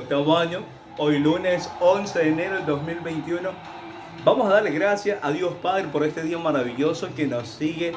octavo año, hoy lunes 11 de enero del 2021. Vamos a darle gracias a Dios Padre por este día maravilloso que nos sigue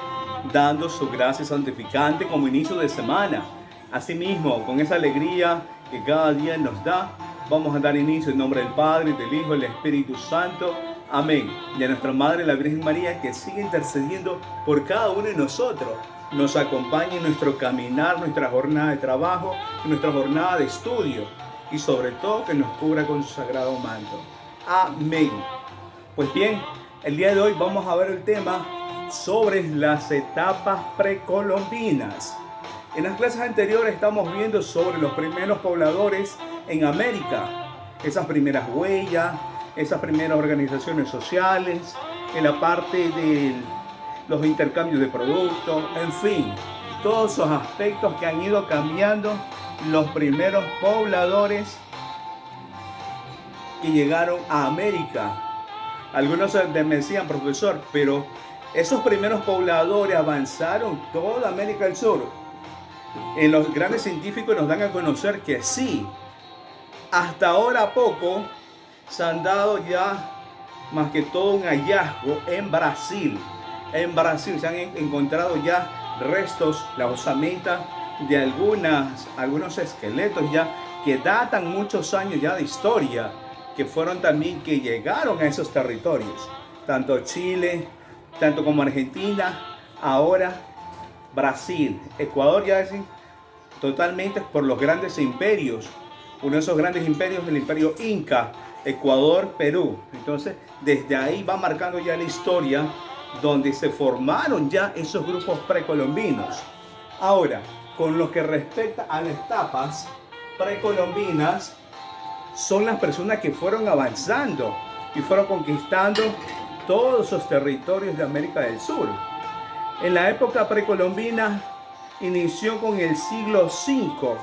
dando su gracia santificante como inicio de semana. Asimismo, con esa alegría que cada día nos da, vamos a dar inicio en nombre del Padre, del Hijo y del Espíritu Santo. Amén. Y a nuestra Madre, la Virgen María, que sigue intercediendo por cada uno de nosotros. Nos acompañe en nuestro caminar, nuestra jornada de trabajo, nuestra jornada de estudio. Y sobre todo que nos cubra con su sagrado manto. Amén. Pues bien, el día de hoy vamos a ver el tema sobre las etapas precolombinas. En las clases anteriores estamos viendo sobre los primeros pobladores en América. Esas primeras huellas, esas primeras organizaciones sociales, en la parte de los intercambios de productos, en fin, todos esos aspectos que han ido cambiando los primeros pobladores que llegaron a América. Algunos me decían, profesor, pero esos primeros pobladores avanzaron toda América del Sur. En los grandes científicos nos dan a conocer que sí. Hasta ahora poco se han dado ya más que todo un hallazgo en Brasil. En Brasil se han encontrado ya restos, la osamenta de algunos esqueletos ya que datan muchos años ya de historia, que fueron también que llegaron a esos territorios. Tanto Chile, tanto como Argentina, ahora Brasil, Ecuador ya es totalmente por los grandes imperios. Uno de esos grandes imperios es el imperio Inca, Ecuador, Perú. Entonces, desde ahí va marcando ya la historia donde se formaron ya esos grupos precolombinos. Ahora, con lo que respecta a las etapas precolombinas, son las personas que fueron avanzando y fueron conquistando todos esos territorios de América del Sur. En la época precolombina inició con el siglo V.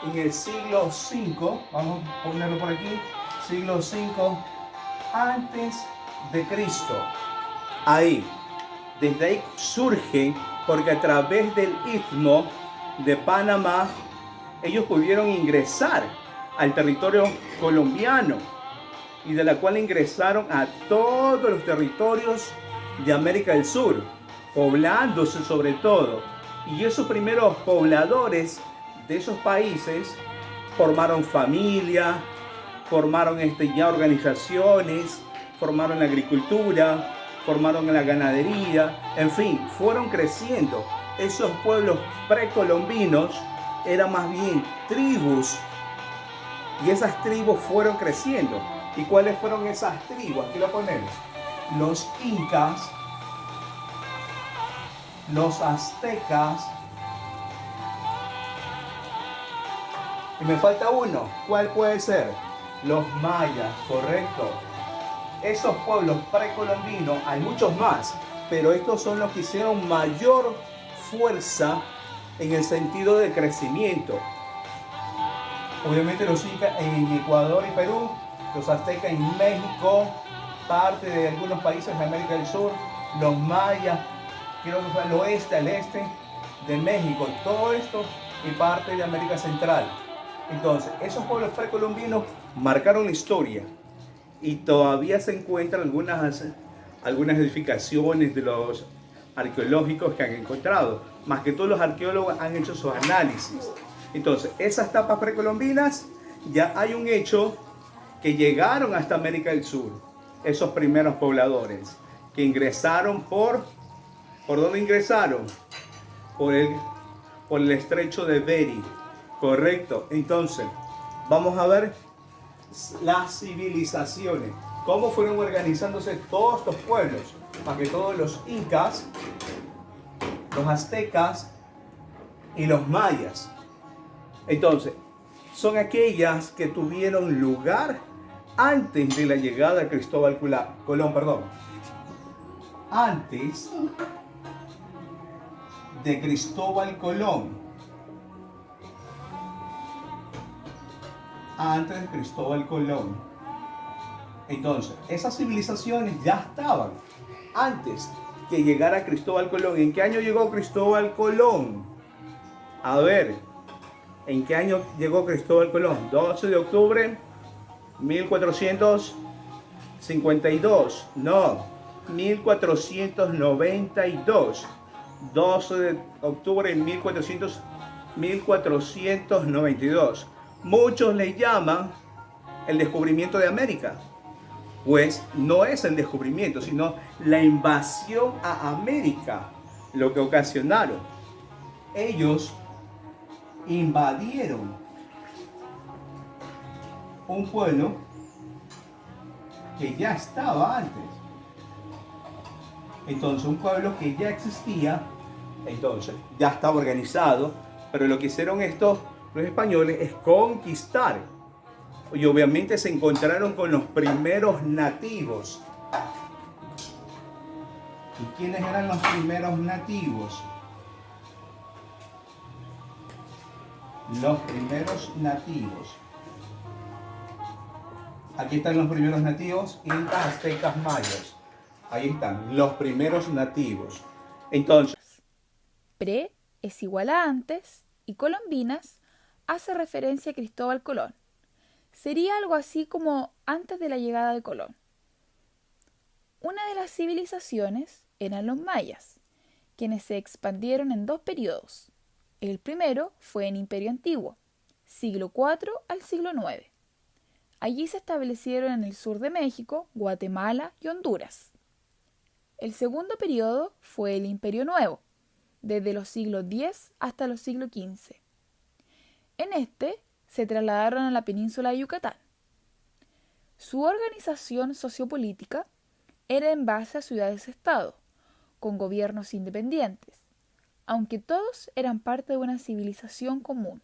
En el siglo V, vamos a ponerlo por aquí, siglo V antes de Cristo. Ahí, desde ahí surge, porque a través del istmo de Panamá, ellos pudieron ingresar al territorio colombiano y de la cual ingresaron a todos los territorios de América del Sur, poblándose sobre todo. Y esos primeros pobladores de esos países formaron familia, formaron ya organizaciones, formaron la agricultura, formaron la ganadería, en fin, fueron creciendo. Esos pueblos precolombinos eran más bien tribus, y esas tribus fueron creciendo. ¿Y cuáles fueron esas tribus? Aquí lo ponemos. Los incas, los aztecas, y me falta uno. ¿Cuál puede ser? Los mayas, correcto. Esos pueblos precolombinos, hay muchos más, pero estos son los que hicieron mayor fuerza en el sentido de crecimiento. Obviamente los incas en Ecuador y Perú, los aztecas en México, parte de algunos países de América del Sur, los mayas, creo que fue al oeste, al este de México, todo esto y parte de América Central. Entonces, esos pueblos precolombinos marcaron la historia y todavía se encuentran algunas edificaciones de los arqueológicos que han encontrado. Más que todos los arqueólogos han hecho sus análisis. Entonces, esas etapas precolombinas, ya hay un hecho que llegaron hasta América del Sur. Esos primeros pobladores que ingresaron ¿por dónde ingresaron? Por el estrecho de Bering. Correcto. Entonces, vamos a ver las civilizaciones. Cómo fueron organizándose todos estos pueblos. Más que todos los incas, los aztecas y los mayas. Entonces, son aquellas que tuvieron lugar antes de la llegada de Cristóbal Colón. Antes de Cristóbal Colón. Antes de Cristóbal Colón. Entonces, esas civilizaciones ya estaban antes que llegara Cristóbal Colón. ¿En qué año llegó Cristóbal Colón? A ver, ¿En qué año llegó Cristóbal Colón? 12 de octubre 1452. No, 1492. 12 de octubre de 1492. Muchos le llaman el descubrimiento de América. Pues no es el descubrimiento, sino la invasión a América lo que ocasionaron. Ellos invadieron un pueblo que ya estaba antes. Entonces, un pueblo que ya existía, entonces ya estaba organizado, pero lo que hicieron los españoles es conquistar. Y obviamente se encontraron con los primeros nativos. ¿Y quiénes eran los primeros nativos? Los primeros nativos. Aquí están los primeros nativos, incas, aztecas, mayas. Ahí están, los primeros nativos. Entonces, Pre es igual a antes y colombinas hace referencia a Cristóbal Colón. Sería algo así como antes de la llegada de Colón. Una de las civilizaciones eran los mayas, quienes se expandieron en dos periodos. El primero fue en Imperio Antiguo, siglo IV al siglo IX. Allí se establecieron en el sur de México, Guatemala y Honduras. El segundo periodo fue el Imperio Nuevo, desde los siglos X hasta los siglos XV. En este se trasladaron a la península de Yucatán. Su organización sociopolítica era en base a ciudades-estado, con gobiernos independientes, aunque todos eran parte de una civilización común.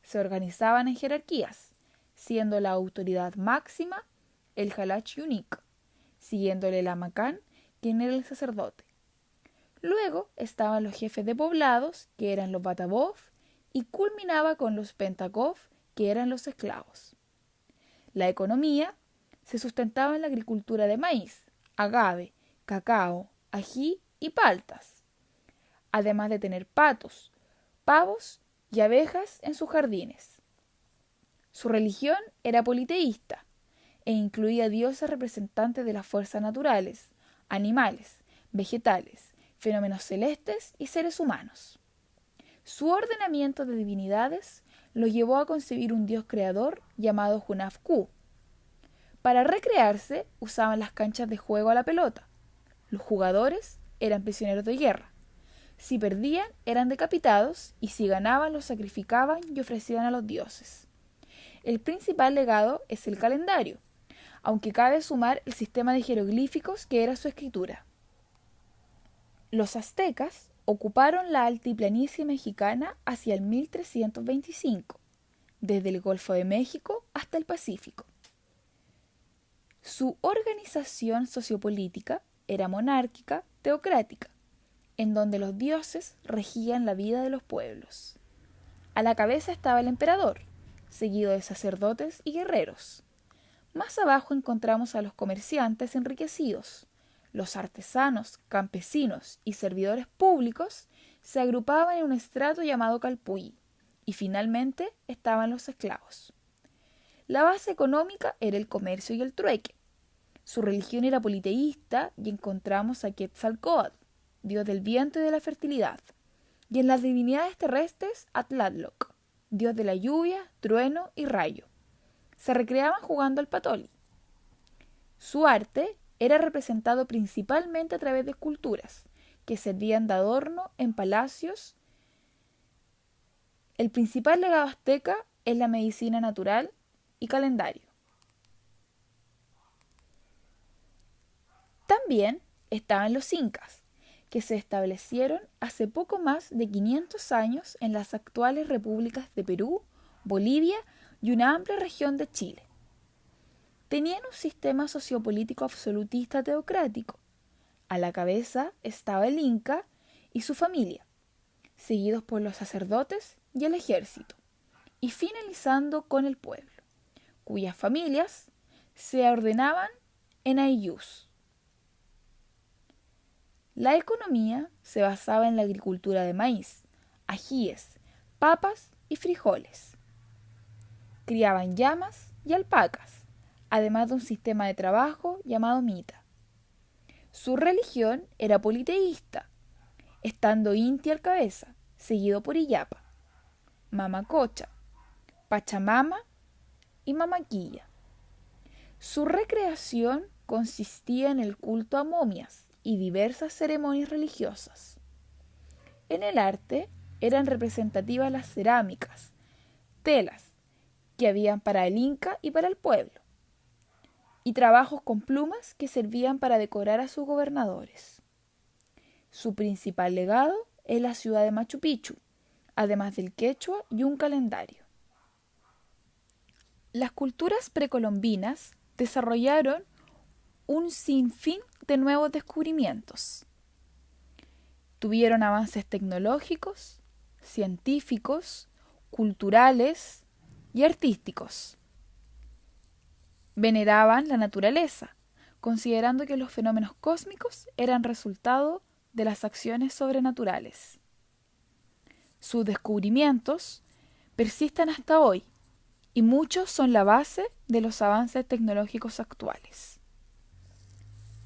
Se organizaban en jerarquías, siendo la autoridad máxima el Jalach Yunik, siguiéndole el Amacán, quien era el sacerdote. Luego estaban los jefes de poblados, que eran los Batabov, y culminaba con los Pentakov, que eran los esclavos. La economía se sustentaba en la agricultura de maíz, agave, cacao, ají y paltas, además de tener patos, pavos y abejas en sus jardines. Su religión era politeísta e incluía dioses representantes de las fuerzas naturales, animales, vegetales, fenómenos celestes y seres humanos. Su ordenamiento de divinidades lo llevó a concebir un dios creador llamado Hunaf-Ku. Para recrearse usaban las canchas de juego a la pelota. Los jugadores eran prisioneros de guerra. Si perdían eran decapitados y si ganaban los sacrificaban y ofrecían a los dioses. El principal legado es el calendario, aunque cabe sumar el sistema de jeroglíficos que era su escritura. Los aztecas ocuparon la altiplanicie mexicana hacia el 1325, desde el Golfo de México hasta el Pacífico. Su organización sociopolítica era monárquica, teocrática, en donde los dioses regían la vida de los pueblos. A la cabeza estaba el emperador, seguido de sacerdotes y guerreros. Más abajo encontramos a los comerciantes enriquecidos. Los artesanos, campesinos y servidores públicos se agrupaban en un estrato llamado calpulli, y finalmente estaban los esclavos. La base económica era el comercio y el trueque. Su religión era politeísta y encontramos a Quetzalcóatl, dios del viento y de la fertilidad, y en las divinidades terrestres a Tlaloc, dios de la lluvia, trueno y rayo. Se recreaban jugando al patoli. Su arte era representado principalmente a través de esculturas, que servían de adorno en palacios. El principal legado azteca es la medicina natural y calendario. También estaban los incas, que se establecieron hace poco más de 500 años en las actuales repúblicas de Perú, Bolivia y una amplia región de Chile. Tenían un sistema sociopolítico absolutista teocrático. A la cabeza estaba el inca y su familia, seguidos por los sacerdotes y el ejército, y finalizando con el pueblo, cuyas familias se ordenaban en ayllus. La economía se basaba en la agricultura de maíz, ajíes, papas y frijoles. Criaban llamas y alpacas, además de un sistema de trabajo llamado mita. Su religión era politeísta, estando Inti al cabeza, seguido por Illapa, Mamacocha, Pachamama y Mamaquilla. Su recreación consistía en el culto a momias y diversas ceremonias religiosas. En el arte eran representativas las cerámicas, telas, que habían para el Inca y para el pueblo, y trabajos con plumas que servían para decorar a sus gobernadores. Su principal legado es la ciudad de Machu Picchu, además del quechua y un calendario. Las culturas precolombinas desarrollaron un sinfín de nuevos descubrimientos. Tuvieron avances tecnológicos, científicos, culturales y artísticos. Veneraban la naturaleza, considerando que los fenómenos cósmicos eran resultado de las acciones sobrenaturales. Sus descubrimientos persisten hasta hoy y muchos son la base de los avances tecnológicos actuales.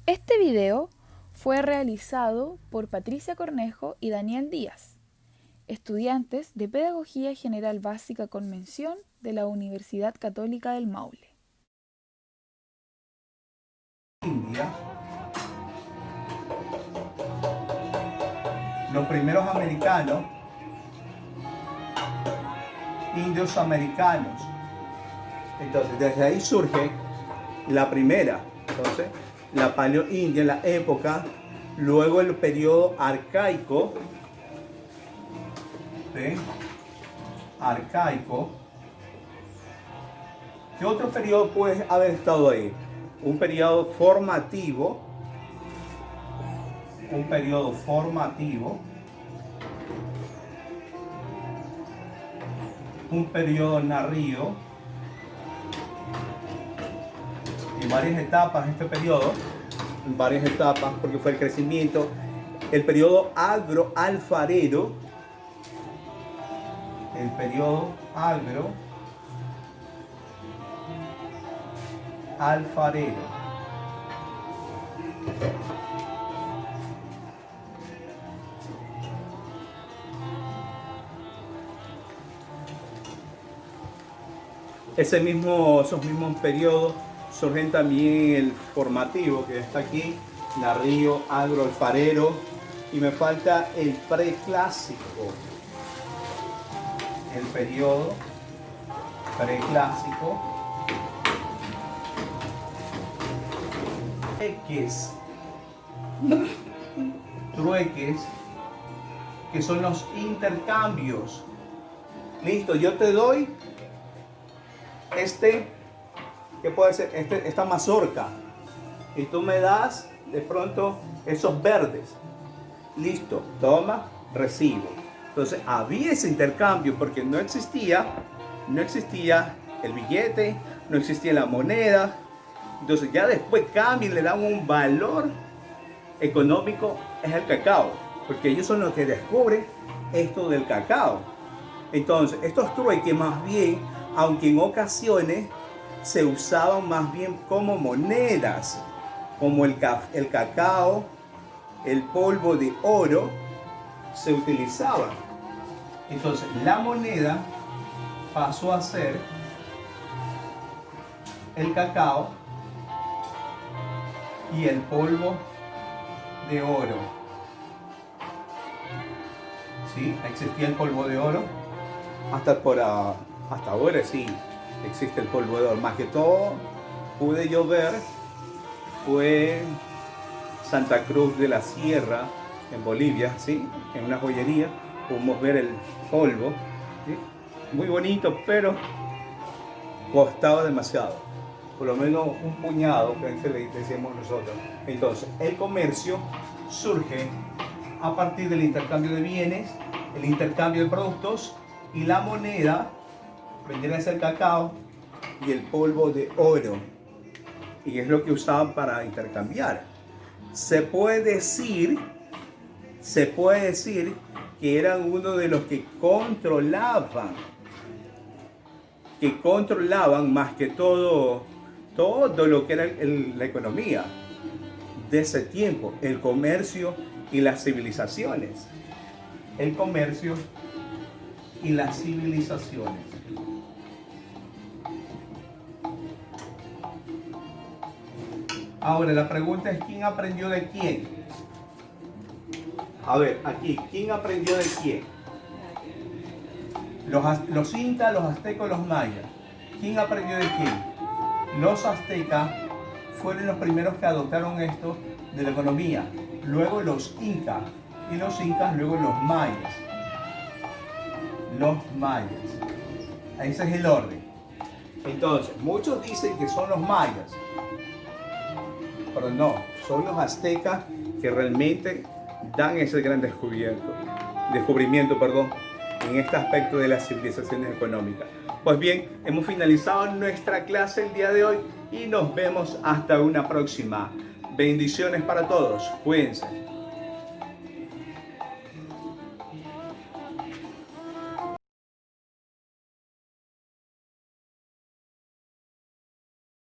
Este video fue realizado por Patricia Cornejo y Daniel Díaz, estudiantes de Pedagogía General Básica con mención de la Universidad Católica del Maule. India, los primeros americanos, indios americanos. Entonces, desde ahí surge la primera. Entonces, la Paleoindia, la época, luego el periodo arcaico, ¿sí? Arcaico. ¿Qué otro periodo puede haber estado ahí? Un periodo formativo, un periodo narrío, y varias etapas este periodo, porque fue el crecimiento, el periodo agroalfarero, alfarero. Esos mismos periodos surgen también el formativo, que está aquí, narrío, agroalfarero, y me falta el preclásico, el periodo preclásico. Trueques, que son los intercambios. Listo, yo te doy ¿qué puede ser? Esta mazorca, y tú me das de pronto esos verdes. Listo, toma, recibo. Entonces había ese intercambio porque no existía el billete, no existía la moneda. Entonces ya después cambian, le dan un valor económico, es el cacao, porque ellos son los que descubren esto del cacao. Entonces estos trueques más bien, aunque en ocasiones se usaban más bien como monedas, como el cacao, el polvo de oro, se utilizaban. Entonces la moneda pasó a ser el cacao y el polvo de oro. ¿Sí? Existía el polvo de oro. Hasta ahora sí existe el polvo de oro. Más que todo pude yo ver fue Santa Cruz de la Sierra en Bolivia, ¿sí? En una joyería pudimos ver el polvo, ¿sí? Muy bonito, pero costaba demasiado, por lo menos un puñado, que le decíamos nosotros. Entonces el comercio surge a partir del intercambio de bienes, el intercambio de productos, y la moneda vendría a ser cacao y el polvo de oro, y es lo que usaban para intercambiar. Se puede decir que eran uno de los que controlaban más que todo lo que era la economía de ese tiempo, el comercio y las civilizaciones. El comercio y las civilizaciones. Ahora la pregunta es, ¿quién aprendió de quién? A ver, aquí, ¿quién aprendió de quién? Los incas, los aztecas, los mayas. ¿Quién aprendió de quién? Los aztecas fueron los primeros que adoptaron esto de la economía. Luego los incas. Y los incas luego los mayas. Los mayas. Ese es el orden. Entonces, muchos dicen que son los mayas. Pero no, son los aztecas que realmente dan ese gran descubrimiento, en este aspecto de las civilizaciones económicas. Pues bien, hemos finalizado nuestra clase el día de hoy y nos vemos hasta una próxima. Bendiciones para todos. Cuídense.